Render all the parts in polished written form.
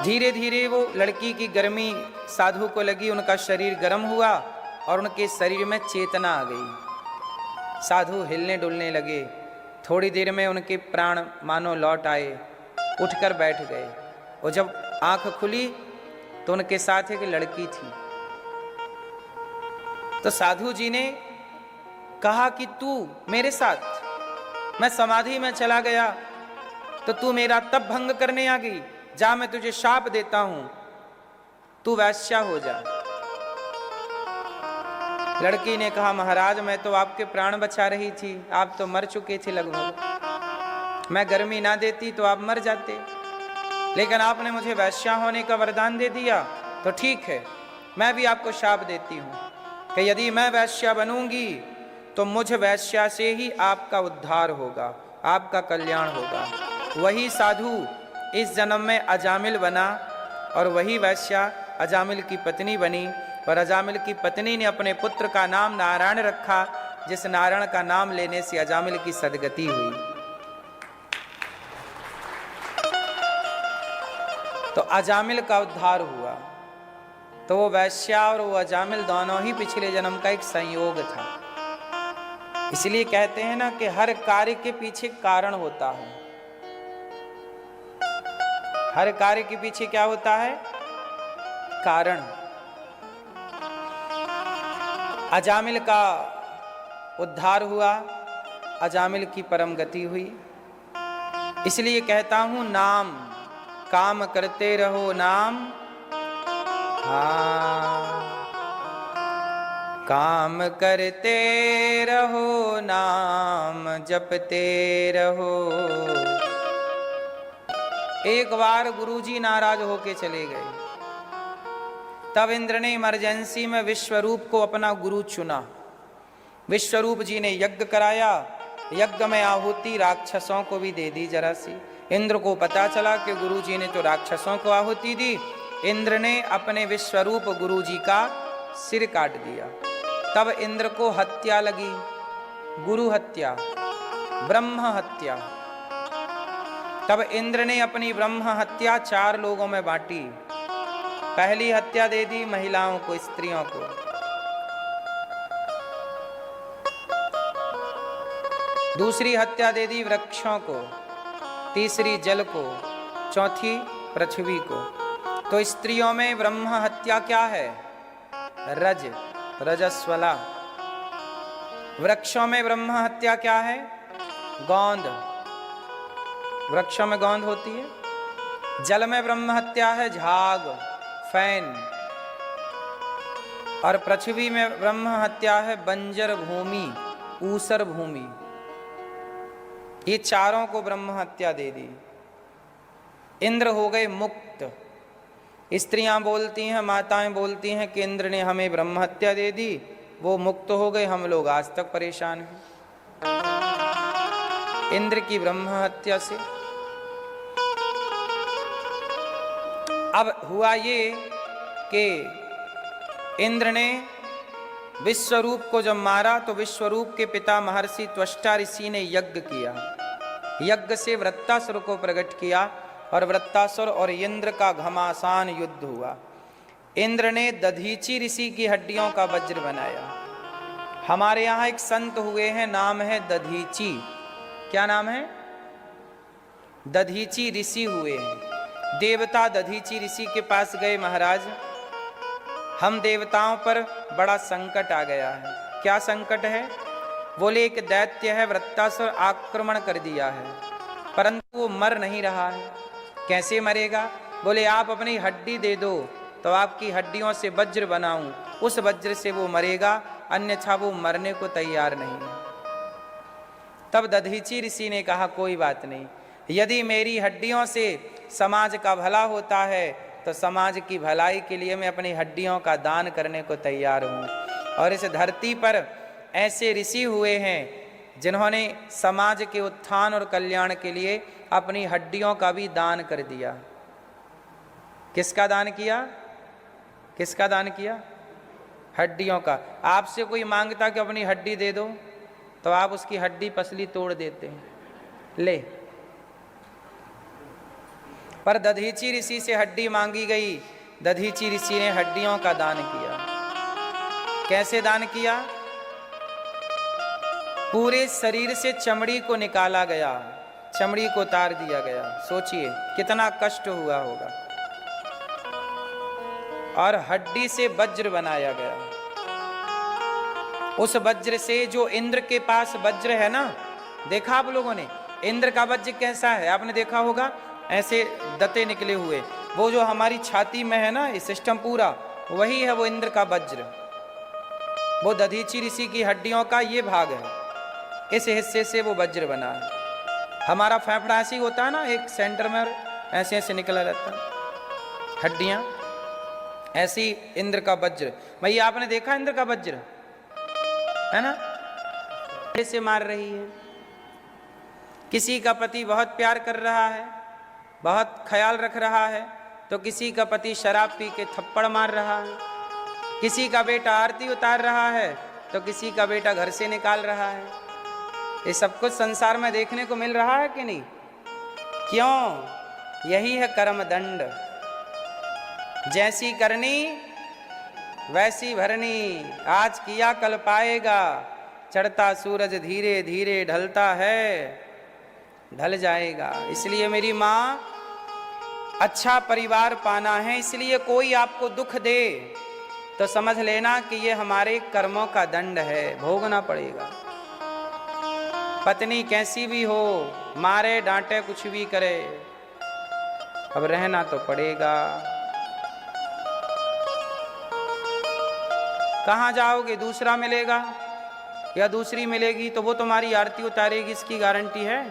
धीरे धीरे वो लड़की की गर्मी साधु को लगी, उनका शरीर गर्म हुआ और उनके शरीर में चेतना आ गई। साधु हिलने डुलने लगे। थोड़ी देर में उनके प्राण मानो लौट आए, उठकर बैठ गए। और जब आंख खुली तो उनके साथ एक लड़की थी। तो साधु जी ने कहा कि तू मेरे साथ, मैं समाधि में चला गया तो तू मेरा तप भंग करने आ गई, जा मैं तुझे शाप देता हूं, तू वैश्या हो जा। लड़की ने कहा महाराज मैं तो आपके प्राण बचा रही थी, आप तो मर चुके थे लगभग, मैं गर्मी ना देती तो आप मर जाते, लेकिन आपने मुझे वैश्या होने का वरदान दे दिया तो ठीक है, मैं भी आपको शाप देती हूं कि यदि मैं वैश्या बनूंगी तो मुझ वैश्या से ही आपका उद्धार होगा, आपका कल्याण होगा। वही साधु इस जन्म में अजामिल बना और वही वैश्या अजामिल की पत्नी बनी, और अजामिल की पत्नी ने अपने पुत्र का नाम नारायण रखा, जिस नारायण का नाम लेने से अजामिल की सदगति हुई। तो अजामिल का उद्धार हुआ। तो वो वैश्या और वो अजामिल दोनों ही पिछले जन्म का एक संयोग था। इसलिए कहते हैं ना कि हर कार्य के पीछे कारण होता है। हर कार्य के पीछे क्या होता है? कारण। अजामिल का उद्धार हुआ, अजामिल की परम गति हुई। इसलिए कहता हूं नाम, काम करते रहो नाम, हाँ काम करते रहो नाम जपते रहो। एक बार गुरुजी नाराज होके चले गए, तब इंद्र ने इमरजेंसी में विश्वरूप को अपना गुरु चुना। विश्वरूप जी ने यज्ञ कराया, यज्ञ में आहुति राक्षसों को भी दे दी जरा सी। इंद्र को पता चला कि गुरुजी ने तो राक्षसों को आहुति दी, इंद्र ने अपने विश्वरूप गुरुजी का सिर काट दिया। तब इंद्र को हत्या लगी, गुरु हत्या, ब्रह्म हत्या। तब इंद्र ने अपनी ब्रह्म हत्या 4 लोगों में बांटी। पहली हत्या दे दी महिलाओं को, स्त्रियों को। दूसरी हत्या दे दी वृक्षों को, तीसरी जल को, चौथी पृथ्वी को। तो स्त्रियों में ब्रह्म हत्या क्या है? रज, रजस्वला। वृक्षों में ब्रह्म हत्या क्या है? गोंद, वृक्षों में गोंद होती है। जल में ब्रह्म हत्या है झाग, फैन। और पृथ्वी में ब्रह्म हत्या है बंजर भूमि, ऊसर भूमि। ये चारों को ब्रह्म हत्या दे दी। इंद्र हो गए मुक्त। स्त्रियां बोलती हैं, माताएं बोलती हैं कि इंद्र ने हमें ब्रह्म हत्या दे दी, वो मुक्त हो गए, हम लोग आज तक परेशान हैं इंद्र की ब्रह्म हत्या से। अब हुआ ये कि इंद्र ने विश्वरूप को जब मारा तो विश्वरूप के पिता महर्षि त्वष्टा ऋषि ने यज्ञ किया। यज्ञ से वृत्तासुर को प्रकट किया और वृत्तासुर और इंद्र का घमासान युद्ध हुआ। इंद्र ने दधीची ऋषि की हड्डियों का वज्र बनाया। हमारे यहाँ एक संत हुए हैं, नाम है दधीची। क्या नाम है? दधीची ऋषि हुए हैं। देवता दधीची ऋषि के पास गए, महाराज हम देवताओं पर बड़ा संकट आ गया है। क्या संकट है? बोले एक दैत्य है वृत्तासुर, आक्रमण कर दिया है, परंतु वो मर नहीं रहा है। कैसे मरेगा? बोले आप अपनी हड्डी दे दो तो आपकी हड्डियों से वज्र बनाऊं, उस वज्र से वो मरेगा, अन्यथा वो मरने को तैयार नहीं है। तब दधीची ऋषि ने कहा कोई बात नहीं, यदि मेरी हड्डियों से समाज का भला होता है तो समाज की भलाई के लिए मैं अपनी हड्डियों का दान करने को तैयार हूँ। और इस धरती पर ऐसे ऋषि हुए हैं जिन्होंने समाज के उत्थान और कल्याण के लिए अपनी हड्डियों का भी दान कर दिया। किसका दान किया? किसका दान किया? हड्डियों का। आपसे कोई मांगता कि अपनी हड्डी दे दो तो आप उसकी हड्डी पसली तोड़ देते हैं, ले। पर दधीची ऋषि से हड्डी मांगी गई। दधीची ऋषि ने हड्डियों का दान किया। कैसे दान किया? पूरे शरीर से चमड़ी को निकाला गया, चमड़ी को उतार दिया गया। सोचिए कितना कष्ट हुआ होगा। और हड्डी से वज्र बनाया गया। उस वज्र से, जो इंद्र के पास वज्र है ना, देखा आप लोगों ने इंद्र का वज्र कैसा है? आपने देखा होगा, ऐसे दते निकले हुए। वो जो हमारी छाती में है ना, ये सिस्टम पूरा वही है, वो इंद्र का वज्र। वो दधीची ऋषि की हड्डियों का ये भाग है, इस हिस्से से वो वज्र बना है। हमारा फेफड़ा ऐसी होता है ना, एक सेंटर में ऐसे ऐसे निकला रहता है हड्डियां, ऐसी इंद्र का वज्र। भैया आपने देखा इंद्र का वज्र है ना, ऐसे मार रही है। किसी का पति बहुत प्यार कर रहा है, बहुत ख्याल रख रहा है, तो किसी का पति शराब पी के थप्पड़ मार रहा है। किसी का बेटा आरती उतार रहा है, तो किसी का बेटा घर से निकाल रहा है। ये सब कुछ संसार में देखने को मिल रहा है कि नहीं? क्यों? यही है कर्म दंड। जैसी करनी वैसी भरनी, आज किया कल पाएगा। चढ़ता सूरज धीरे धीरे ढलता है, ढल जाएगा। इसलिए मेरी माँ, अच्छा परिवार पाना है, इसलिए कोई आपको दुख दे तो समझ लेना कि ये हमारे कर्मों का दंड है, भोगना पड़ेगा। पत्नी कैसी भी हो, मारे डांटे कुछ भी करे, अब रहना तो पड़ेगा। कहाँ जाओगे? दूसरा मिलेगा या दूसरी मिलेगी तो वो तुम्हारी आरती उतारेगी, इसकी गारंटी है?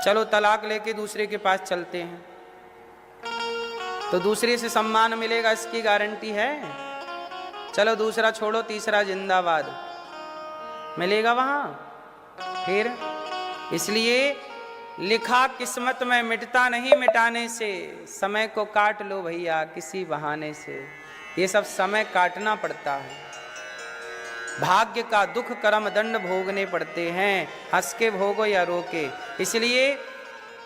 चलो तलाक लेके दूसरे के पास चलते हैं, तो दूसरे से सम्मान मिलेगा, इसकी गारंटी है? चलो दूसरा छोड़ो, तीसरा जिंदाबाद मिलेगा वहां फिर। इसलिए लिखा किस्मत में मिटता नहीं मिटाने से, समय को काट लो भैया किसी बहाने से। ये सब समय काटना पड़ता है। भाग्य का दुख कर्म दंड भोगने पड़ते हैं, हंस के भोगो या रो के। इसलिए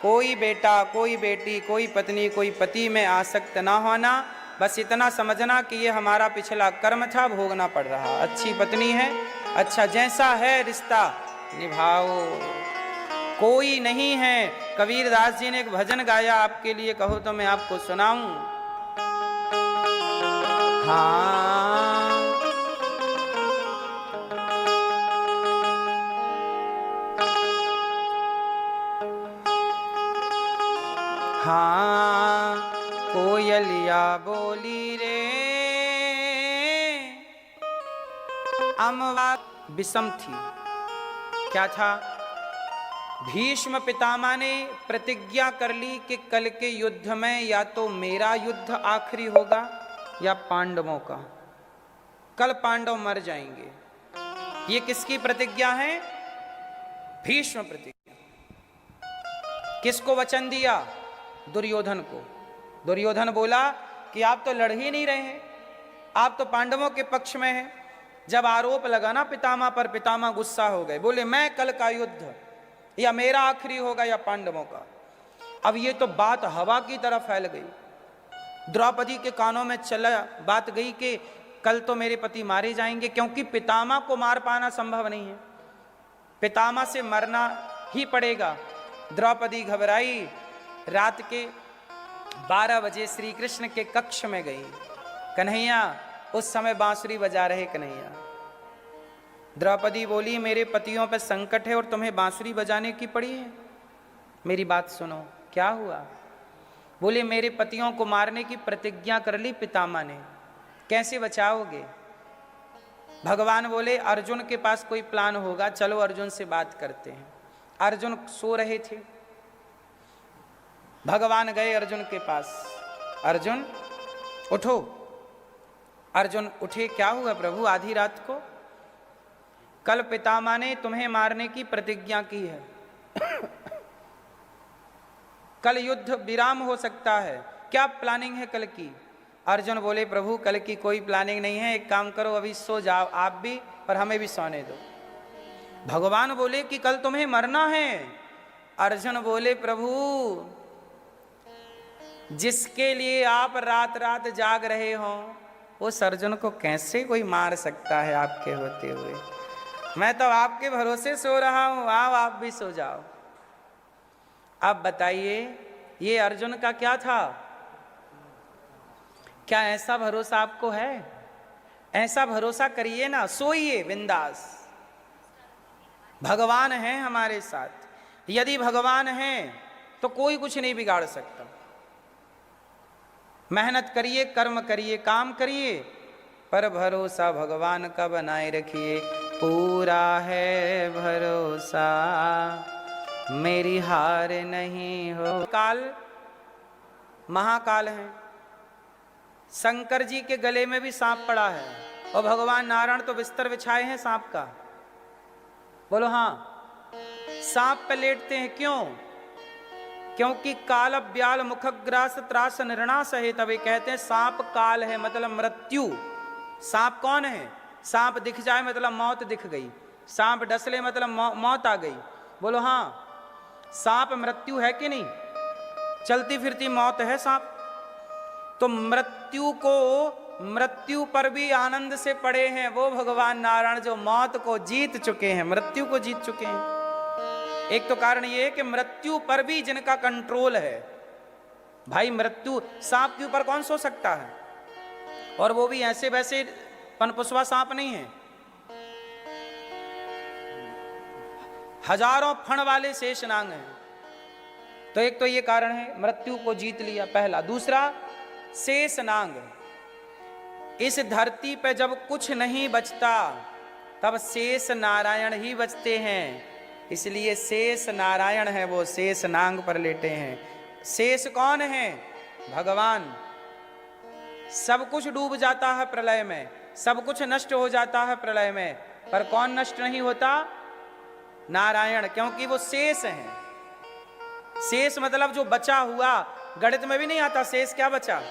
कोई बेटा, कोई बेटी, कोई पत्नी, कोई पति में आसक्त ना होना। बस इतना समझना कि ये हमारा पिछला कर्म था, भोगना पड़ रहा। अच्छी पत्नी है, अच्छा जैसा है रिश्ता निभाओ, कोई नहीं है। कबीरदास जी ने एक भजन गाया आपके लिए, कहो तो मैं आपको सुनाऊं। हाँ हाँ कोयलिया बोली रे, अमवा विषम थी। क्या था? भीष्म पितामह ने प्रतिज्ञा कर ली कि कल के युद्ध में या तो मेरा युद्ध आखिरी होगा या पांडवों का। कल पांडव मर जाएंगे। ये किसकी प्रतिज्ञा है? भीष्म प्रतिज्ञा। किसको वचन दिया? दुर्योधन को। दुर्योधन बोला कि आप तो लड़ ही नहीं रहे हैं, आप तो पांडवों के पक्ष में हैं। जब आरोप लगा ना पितामह पर, पितामह गुस्सा हो गए, बोले मैं कल का युद्ध या मेरा आखिरी होगा या पांडवों का। अब ये तो बात हवा की तरह फैल गई। द्रौपदी के कानों में चला बात गई कि कल तो मेरे पति मारे जाएंगे, क्योंकि पितामह को मार पाना संभव नहीं है, पितामह से मरना ही पड़ेगा। द्रौपदी घबराई, रात के 12 बजे श्री कृष्ण के कक्ष में गई। कन्हैया, उस समय बांसुरी बजा रहे कन्हैया। द्रौपदी बोली मेरे पतियों पर संकट है और तुम्हें बांसुरी बजाने की पड़ी है। मेरी बात सुनो, क्या हुआ? बोले मेरे पतियों को मारने की प्रतिज्ञा कर ली पितामह ने, कैसे बचाओगे? भगवान बोले अर्जुन के पास कोई प्लान होगा, चलो अर्जुन से बात करते हैं। अर्जुन सो रहे थे, भगवान गए अर्जुन के पास। अर्जुन उठो। अर्जुन उठे, क्या हुआ प्रभु? आधी रात को? कल पितामह ने तुम्हें मारने की प्रतिज्ञा की है, कल युद्ध विराम हो सकता है, क्या प्लानिंग है कल की? अर्जुन बोले प्रभु कल की कोई प्लानिंग नहीं है, एक काम करो अभी सो जाओ आप भी और हमें भी सोने दो। भगवान बोले कि कल तुम्हें मरना है। अर्जुन बोले प्रभु जिसके लिए आप रात रात जाग रहे हो, उस अर्जुन को कैसे कोई मार सकता है आपके होते हुए। मैं तो आपके भरोसे सो रहा हूं, आओ आप भी सो जाओ। अब बताइए ये अर्जुन का क्या था? क्या ऐसा भरोसा आपको है? ऐसा भरोसा करिए ना, सोइए बिंदास। भगवान हैं हमारे साथ। यदि भगवान हैं तो कोई कुछ नहीं बिगाड़ सकता। मेहनत करिए, कर्म करिए, काम करिए, पर भरोसा भगवान का बनाए रखिए। पूरा है भरोसा, मेरी हार नहीं हो। काल महाकाल है। शंकर जी के गले में भी सांप पड़ा है और भगवान नारायण तो बिस्तर बिछाए हैं सांप का। बोलो हाँ, सांप पे लेटते हैं क्यों? क्योंकि काल ब्याल मुखग्रास त्रास निर्णा सहे, तभी कहते हैं सांप काल है मतलब मृत्यु। सांप कौन है? सांप दिख जाए मतलब मौत दिख गई, सांप डसले मतलब मौत आ गई। बोलो हाँ, सांप मृत्यु है कि नहीं? चलती फिरती मौत है सांप। तो मृत्यु पर भी आनंद से पड़े हैं वो भगवान नारायण, जो मौत को जीत चुके हैं, मृत्यु को जीत चुके हैं। एक तो कारण ये है कि मृत्यु पर भी जिनका कंट्रोल है। भाई मृत्यु, सांप के ऊपर कौन सो सकता है? और वो भी ऐसे वैसे पनपुसवा सांप नहीं है, हजारों फण वाले शेषनाग हैं। तो एक तो ये कारण है, मृत्यु को जीत लिया पहला। दूसरा, शेषनाग। इस धरती पे जब कुछ नहीं बचता तब शेष नारायण ही बचते हैं, इसलिए शेष नारायण है, वो शेष नांग पर लेटे हैं। शेष कौन है? भगवान। सब कुछ डूब जाता है प्रलय में, सब कुछ नष्ट हो जाता है प्रलय में, पर कौन नष्ट नहीं होता? नारायण, क्योंकि वो शेष हैं। शेष मतलब जो बचा हुआ, गणित में भी नहीं आता शेष क्या बचा।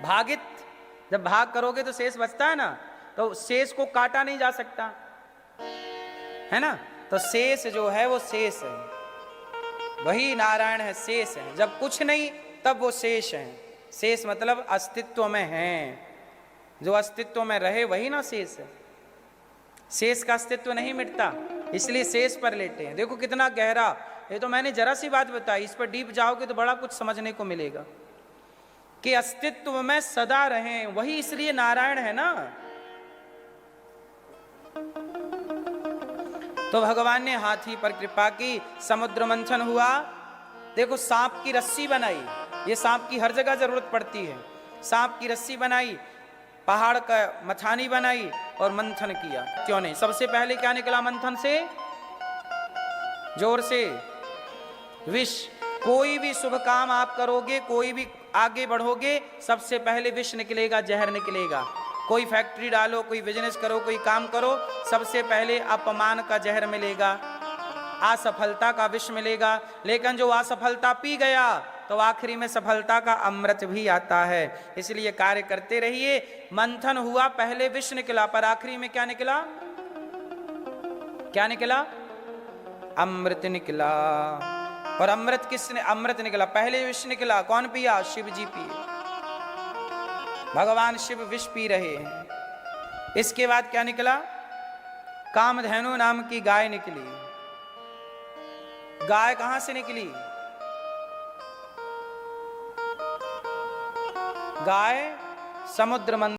भागित, जब भाग करोगे तो शेष बचता है ना, तो शेष को काटा नहीं जा सकता है ना। तो शेष जो है वो शेष है, वही नारायण है, शेष है। जब कुछ नहीं तब वो शेष है। शेष मतलब अस्तित्व में है, जो अस्तित्व में रहे वही ना शेष है। शेष का अस्तित्व नहीं मिटता, इसलिए शेष पर लेटे हैं। देखो कितना गहरा, ये तो मैंने जरा सी बात बताई, इस पर डीप जाओगे तो बड़ा कुछ समझने को मिलेगा कि अस्तित्व में सदा रहें, वही इसलिए नारायण है ना। तो भगवान ने हाथी पर कृपा की, समुद्र मंथन हुआ। देखो सांप की रस्सी बनाई, ये सांप की हर जगह जरूरत पड़ती है। सांप की रस्सी बनाई, पहाड़ का मथानी बनाई और मंथन किया। क्यों नहीं? सबसे पहले क्या निकला मंथन से? जोर से, विष। कोई भी शुभ काम आप करोगे, कोई भी आगे बढ़ोगे, सबसे पहले विष निकलेगा, जहर निकलेगा। कोई फैक्ट्री डालो, कोई बिजनेस करो, कोई काम करो, सबसे पहले अपमान का जहर मिलेगा, असफलता का विष मिलेगा। लेकिन जो असफलता पी गया तो आखिरी में सफलता का अमृत भी आता है। इसलिए कार्य करते रहिए। मंथन हुआ, पहले विष निकला, पर आखिरी में क्या निकला? क्या निकला? अमृत निकला। और अमृत किसने? अमृत निकला, पहले विष निकला, कौन पिया? शिव जी पिए। भगवान शिव विष पी रहे हैं। इसके बाद क्या निकला? कामधेनु नाम की गाय निकली। गाय कहां से निकली? गाय समुद्र मंथन